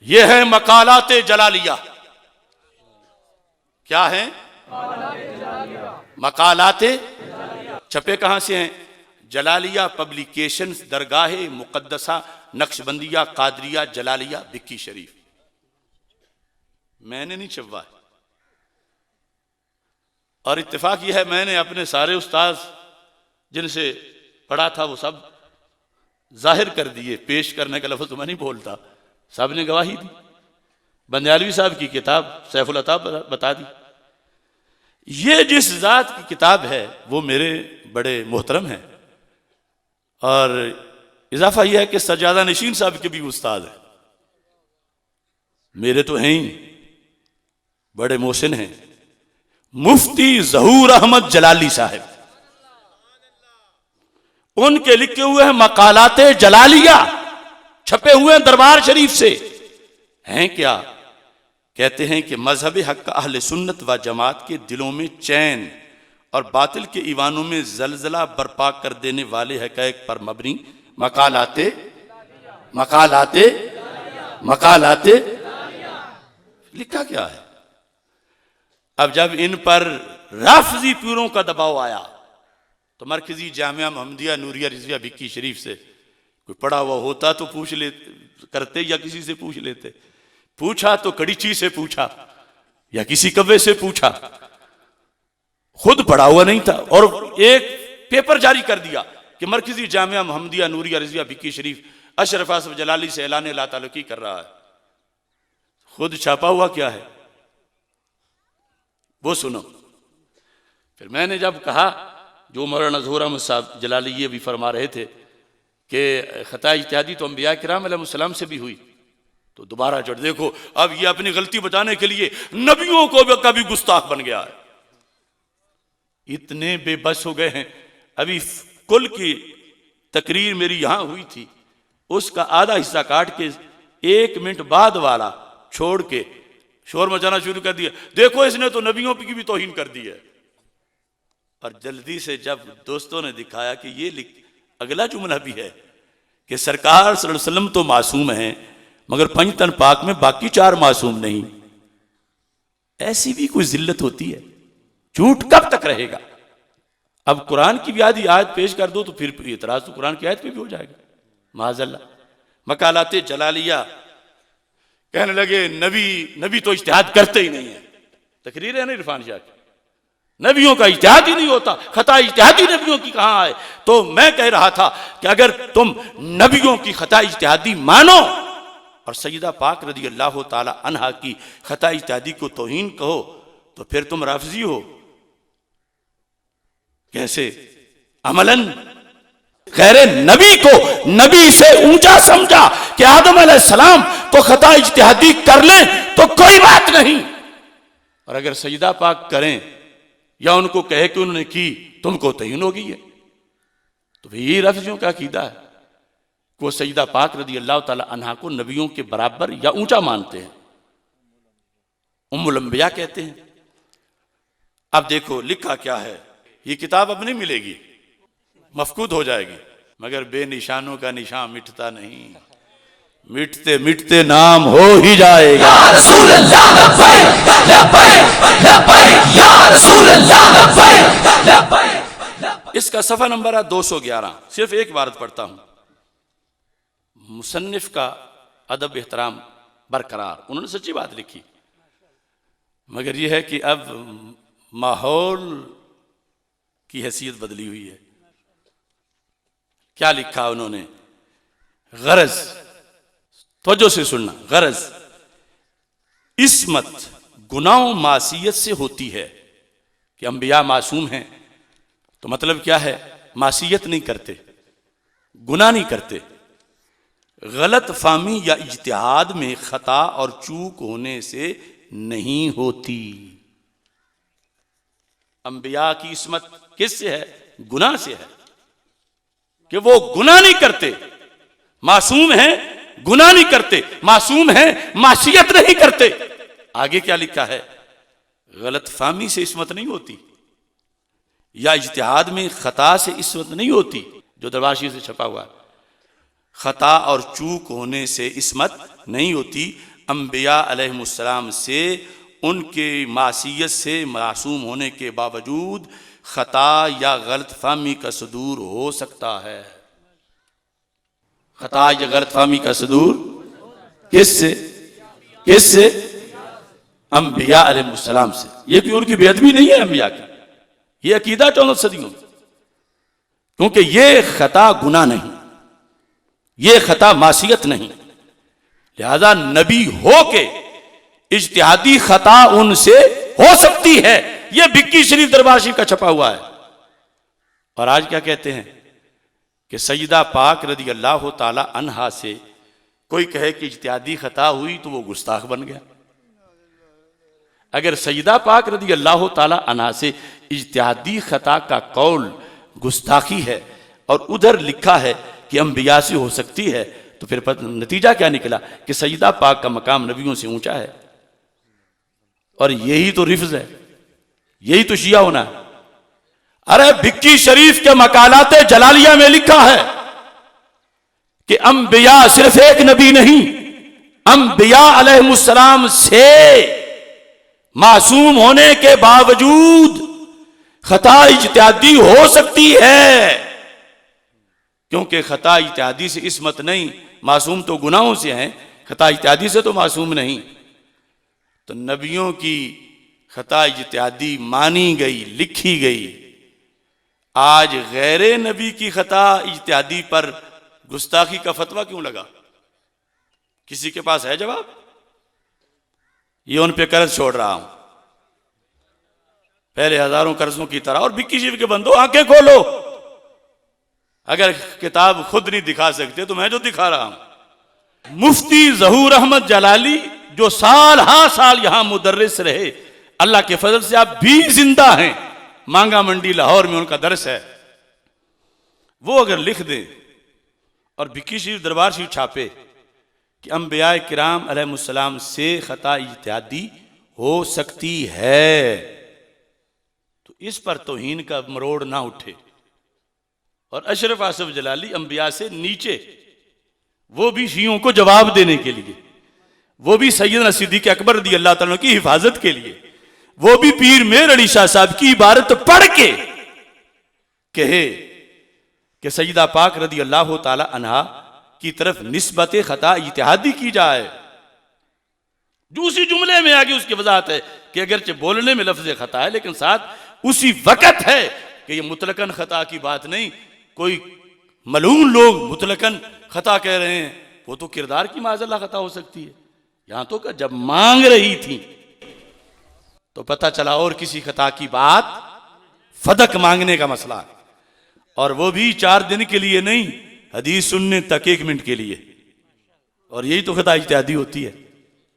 یہ ہے مقالات جلالیہ. کیا ہیں؟ مقالات چھپے کہاں سے ہیں؟ جلالیہ پبلیکیشن، درگاہ مقدسہ نقشبندیہ قادریہ جلالیہ بکی شریف. میں نے نہیں چھپوا. اور اتفاق یہ ہے میں نے اپنے سارے استاذ جن سے پڑھا تھا وہ سب ظاہر کر دیے. پیش کرنے کا لفظ تو میں نہیں بولتا، سب نے گواہی دی. بندیالوی صاحب کی کتاب سیف العطا بتا دی. یہ جس ذات کی کتاب ہے وہ میرے بڑے محترم ہیں، اور اضافہ یہ ہے کہ سجادہ نشین صاحب کے بھی استاد ہیں. میرے تو ہیں ہی، بڑے محسن ہیں. مفتی ظہور احمد جلالی صاحب، ان کے لکھے ہوئے ہیں مقالات جلالیہ، چھپے ہوئے ہیں دربار شریف سے. ہیں کیا؟ کہتے ہیں کہ مذہب حق اہل سنت و جماعت کے دلوں میں چین اور باطل کے ایوانوں میں زلزلہ برپا کر دینے والے حقائق پر مبنی مقالات لکھا کیا ہے. اب جب ان پر رافضی پیروں کا دباؤ آیا تو مرکزی جامعہ محمدیہ نوریہ رضویہ بھکی شریف سے کوئی پڑھا ہوا ہوتا تو پوچھ لیتے کرتے، یا کسی سے پوچھ لیتے. پوچھا تو کڑیچی سے پوچھا یا کسی کوے سے پوچھا، خود پڑھا ہوا نہیں تھا. اور ایک پیپر جاری کر دیا کہ مرکزی جامعہ محمدیہ نوریہ رضویہ بھکی شریف اشرف آصف جلالی سے اعلان لا تعلقی کر رہا ہے. خود چھاپا ہوا کیا ہے وہ سنو. پھر میں نے جب کہا، جو مولانا ظہور احمد صاحب جلالی یہ بھی فرما رہے تھے کہ خطا اجتہادی تو انبیاء کرام علیہ السلام سے بھی ہوئی، تو دوبارہ جڑ دیکھو اب یہ اپنی غلطی بتانے کے لیے نبیوں کو بھی کبھی گستاخ بن گیا ہے. اتنے بے بس ہو گئے ہیں. ابھی کل کی تقریر میری یہاں ہوئی تھی، اس کا آدھا حصہ کاٹ کے 1 منٹ بعد والا چھوڑ کے شور مچانا شروع کر دیا، دیکھو اس نے تو نبیوں کی بھی توہین کر دی ہے. اور جلدی سے جب دوستوں نے دکھایا کہ یہ اگلا جملہ بھی ہے کہ سرکار صلی اللہ علیہ وسلم تو معصوم ہیں مگر 5 تن پاک میں باقی 4 معصوم نہیں. ایسی بھی کوئی ذلت ہوتی ہے؟ جھوٹ کب تک رہے گا؟ اب قرآن کی بھی آدھی آیت پیش کر دو تو پھر اعتراض تو قرآن کی آیت پہ بھی ہو جائے گا. معاذ اللہ. مقالات جلالیہ کہنے لگے نبی تو اجتہاد کرتے ہی نہیں ہیں. تقریر ہے نا عرفان شاہ کی، نبیوں کا اجتہاد ہی نہیں ہوتا، خطا اجتہادی نبیوں کی کہاں آئے. تو میں کہہ رہا تھا کہ اگر تم نبیوں کی خطا اجتہادی مانو اور سیدہ پاک رضی اللہ تعالی عنہا کی خطا اجتہادی کو توہین کہو تو پھر تم رافضی ہو. کیسے؟ عملاً غیر نبی کو نبی سے اونچا سمجھا کہ آدم علیہ السلام تو خطا اجتہادی کر لیں تو کوئی بات نہیں، اور اگر سجدہ پاک کریں یا ان کو کہے کہ انہوں نے کی تم کو توہین ہو گئی ہے. تو یہ رافضیوں کا عقیدہ ہے کہ وہ سیدہ پاک رضی اللہ تعالی عنہا کو نبیوں کے برابر یا اونچا مانتے ہیں، ام الانبیاء کہتے ہیں. اب دیکھو لکھا کیا ہے. یہ کتاب اب نہیں ملے گی، مفقود ہو جائے گی، مگر بے نشانوں کا نشان مٹتا نہیں، مٹتے مٹتے نام ہو ہی جائے گا. یا رسول اللہ لبیک لبیک لبیک یا رسول اللہ لبیک لبیک. اس کا صفحہ نمبر ہے 211. صرف ایک عبارت پڑھتا ہوں. مصنف کا ادب احترام برقرار، انہوں نے سچی بات لکھی، مگر یہ ہے کہ اب ماحول کی حیثیت بدلی ہوئی ہے. کیا لکھا انہوں نے؟ غرض توجہ سے سننا. غرض عصمت گناہ و معصیت سے ہوتی ہے کہ انبیاء معصوم ہیں تو مطلب کیا ہے؟ معصیت نہیں کرتے، گناہ نہیں کرتے. غلط فہمی یا اجتہاد میں خطا اور چوک ہونے سے نہیں ہوتی. انبیاء کی عصمت کس سے ہے؟ گناہ سے ہے کہ وہ گناہ نہیں کرتے. معصوم ہیں، گناہ نہیں کرتے. معصوم ہیں، معصیت نہیں کرتے. آگے کیا لکھا ہے؟ غلط فہمی سے عصمت نہیں ہوتی یا اجتہاد میں خطا سے عصمت نہیں ہوتی، جو دربار شریف سے چھپا ہوا ہے. خطا اور چوک ہونے سے عصمت نہیں ہوتی. انبیاء علیہم السلام سے ان کے معصیت سے معصوم ہونے کے باوجود خطا یا غلط فہمی کا صدور ہو سکتا ہے. خطا یا غلط فہمی کا صدور کس سے؟ انبیاء علیہ السلام سے. یہ کہ ان کی بے ادبی نہیں ہے انبیاء کی، یہ عقیدہ 14 صدیوں، کیونکہ یہ خطا گناہ نہیں، یہ خطا معصیت نہیں، لہذا نبی ہو کے اجتہادی خطا ان سے ہو سکتی ہے. یہ بکی شریف دربار شریف کا چھپا ہوا ہے. اور آج کیا کہتے ہیں کہ سیدہ پاک رضی اللہ تعالی عنہا سے کوئی کہے کہ اجتہادی خطا ہوئی تو وہ گستاخ بن گیا. اگر سیدہ پاک رضی اللہ تعالی عنہا سے اجتہادی خطا کا قول گستاخی ہے اور ادھر لکھا ہے کہ انبیاء سے ہو سکتی ہے، تو پھر نتیجہ کیا نکلا کہ سیدہ پاک کا مقام نبیوں سے اونچا ہے. اور یہی تو رفض ہے، یہی تو شیعہ ہونا ہے. ارے بکی شریف کے مقالات جلالیہ میں لکھا ہے کہ انبیاء صرف ایک نبی نہیں، انبیاء علیہ السلام سے معصوم ہونے کے باوجود خطا اجتہادی ہو سکتی ہے. کیونکہ خطا اجتہادی سے عصمت نہیں، معصوم تو گناہوں سے ہیں، خطا اجتہادی سے تو معصوم نہیں. تو نبیوں کی خطا اجتہادی مانی گئی، لکھی گئی. آج غیر نبی کی خطا اجتہادی پر گستاخی کا فتویٰ کیوں لگا؟ کسی کے پاس ہے جواب؟ یہ ان پہ قرض چھوڑ رہا ہوں، پہلے ہزاروں قرضوں کی طرح. اور بکی شریف کے بندو آنکھیں کھولو، اگر کتاب خود نہیں دکھا سکتے تو میں جو دکھا رہا ہوں. مفتی ظہور احمد جلالی جو سال ہاں سال یہاں مدرس رہے، اللہ کے فضل سے آپ بھی زندہ ہیں، مانگا منڈی لاہور میں ان کا درس ہے. وہ اگر لکھ دیں اور بکی شریف دربار شریف چھاپے کہ انبیاء کرام علیہ السلام سے خطا اجتہادی ہو سکتی ہے، تو اس پر توہین کا مروڑ نہ اٹھے. اور اشرف آصف جلالی انبیاء سے نیچے، وہ بھی شیعوں کو جواب دینے کے لیے، وہ بھی سیدنا صدیق اکبر رضی اللہ تعالیٰ کی حفاظت کے لیے، وہ بھی پیر میر علی شاہ صاحب کی عبارت پڑھ کے کہے کہ سیدہ پاک رضی اللہ تعالی عنہا کی طرف نسبت خطا اجتہادی کی جائے. دوسری جملے میں آگے اس کی وضاحت ہے کہ اگرچہ بولنے میں لفظ خطا ہے لیکن ساتھ اسی وقت ہے کہ یہ مطلقاً خطا کی بات نہیں. کوئی ملعون لوگ مطلقاً خطا کہہ رہے ہیں، وہ تو کردار کی معاذ اللہ خطا ہو سکتی ہے. یہاں تو کہ جب مانگ رہی تھی تو پتہ چلا اور کسی خطا کی بات، فدق مانگنے کا مسئلہ ہے، اور وہ بھی 4 دن کے لیے نہیں، حدیث سننے تک 1 منٹ کے لیے. اور یہی تو خطا اجتہادی ہوتی ہے.